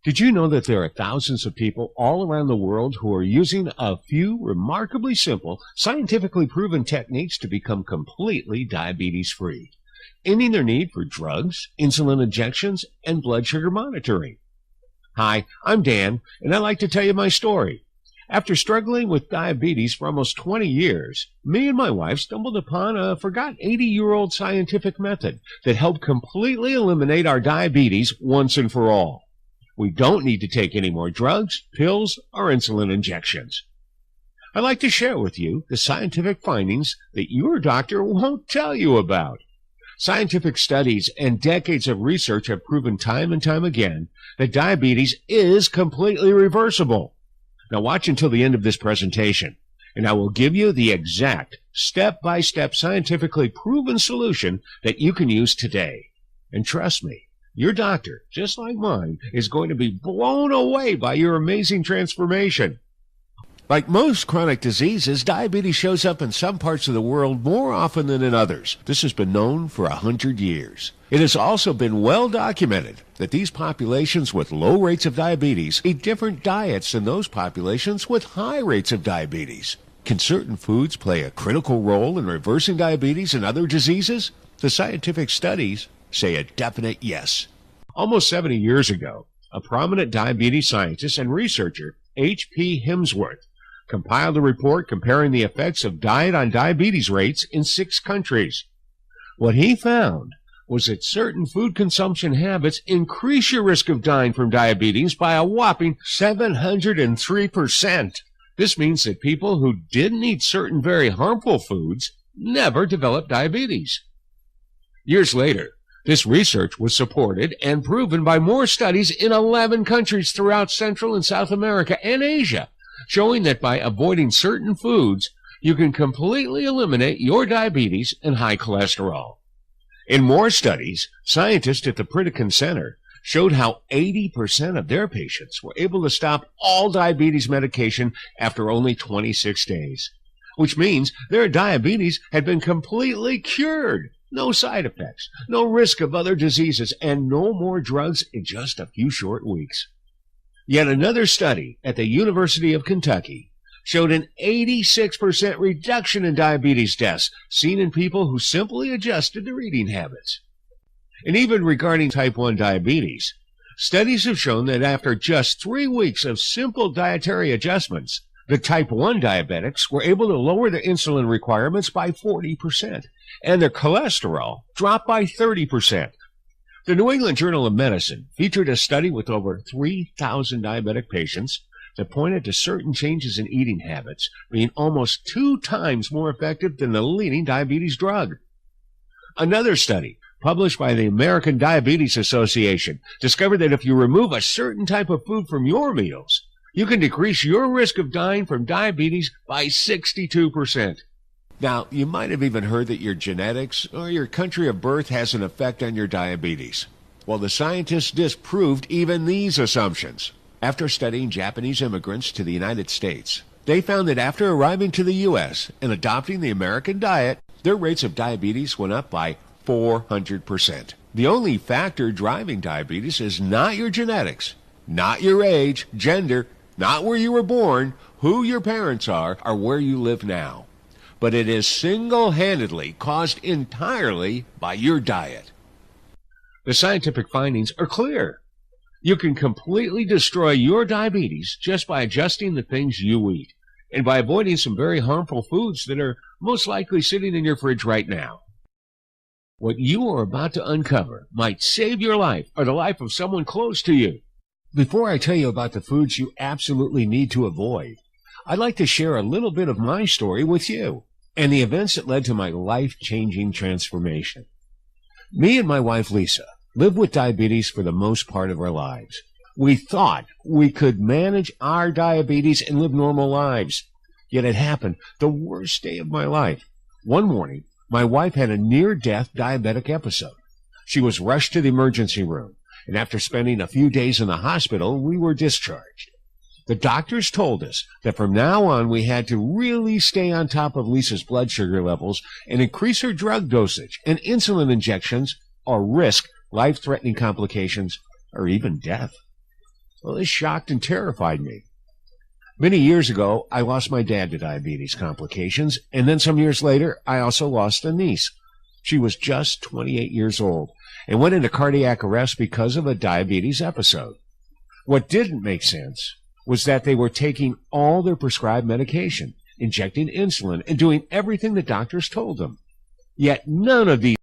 Did you know that there are thousands of people all around the world who are using a few remarkably simple, scientifically proven techniques to become completely diabetes-free, ending their need for drugs, insulin injections, and blood sugar monitoring? Hi, I'm Dan, and I'd like to tell you my story. After struggling with diabetes for almost 20 years, me and my wife stumbled upon a forgotten 80-year-old scientific method that helped completely eliminate our diabetes once and for all. We don't need to take any more drugs, pills, or insulin injections. I'd like to share with you the scientific findings that your doctor won't tell you about. Scientific studies and decades of research have proven time and time again that diabetes is completely reversible. Now watch until the end of this presentation, and I will give you the exact step-by-step scientifically proven solution that you can use today. And trust me, your doctor, just like mine, is going to be blown away by your amazing transformation. Like most chronic diseases, diabetes shows up in some parts of the world more often than in others. This has been known for 100 years. It has also been well documented that these populations with low rates of diabetes eat different diets than those populations with high rates of diabetes. Can certain foods play a critical role in reversing diabetes and other diseases? The scientific studies say a definite yes. Almost 70 years ago, a prominent diabetes scientist and researcher, H.P. Hemsworth, compiled a report comparing the effects of diet on diabetes rates in 6 countries. What he found was that certain food consumption habits increase your risk of dying from diabetes by a whopping 703%. This means that people who didn't eat certain very harmful foods never developed diabetes. Years later, this research was supported and proven by more studies in 11 countries throughout Central and South America and Asia, showing that by avoiding certain foods, you can completely eliminate your diabetes and high cholesterol. In more studies, scientists at the Pritikin Center showed how 80% of their patients were able to stop all diabetes medication after only 26 days, which means their diabetes had been completely cured. No side effects, no risk of other diseases, and no more drugs in just a few short weeks. Yet another study at the University of Kentucky showed an 86% reduction in diabetes deaths seen in people who simply adjusted their eating habits. And even regarding type 1 diabetes, studies have shown that after just 3 weeks of simple dietary adjustments, the type 1 diabetics were able to lower their insulin requirements by 40%, and their cholesterol dropped by 30%. The New England Journal of Medicine featured a study with over 3,000 diabetic patients that pointed to certain changes in eating habits being almost 2 times more effective than the leading diabetes drug. Another study, published by the American Diabetes Association, discovered that if you remove a certain type of food from your meals, you can decrease your risk of dying from diabetes by 62%. Now, you might have even heard that your genetics or your country of birth has an effect on your diabetes. Well, the scientists disproved even these assumptions. After studying Japanese immigrants to the United States, they found that after arriving to the U.S. and adopting the American diet, their rates of diabetes went up by 400%. The only factor driving diabetes is not your genetics, not your age, gender, not where you were born, who your parents are, or where you live now. But it is single-handedly caused entirely by your diet. The scientific findings are clear. You can completely destroy your diabetes just by adjusting the things you eat and by avoiding some very harmful foods that are most likely sitting in your fridge right now. What you are about to uncover might save your life or the life of someone close to you. Before I tell you about the foods you absolutely need to avoid, I'd like to share a little bit of my story with you and the events that led to my life-changing transformation. Me and my wife, Lisa, lived with diabetes for the most part of our lives. We thought we could manage our diabetes and live normal lives. Yet it happened the worst day of my life. One morning, my wife had a near-death diabetic episode. She was rushed to the emergency room, and after spending a few days in the hospital, we were discharged. The doctors told us that from now on we had to really stay on top of Lisa's blood sugar levels and increase her drug dosage and insulin injections or risk life-threatening complications or even death. Well, this shocked and terrified me. Many years ago, I lost my dad to diabetes complications, and then some years later, I also lost a niece. She was just 28 years old and went into cardiac arrest because of a diabetes episode. What didn't make sense was that they were taking all their prescribed medication, injecting insulin, and doing everything the doctors told them. Yet none of these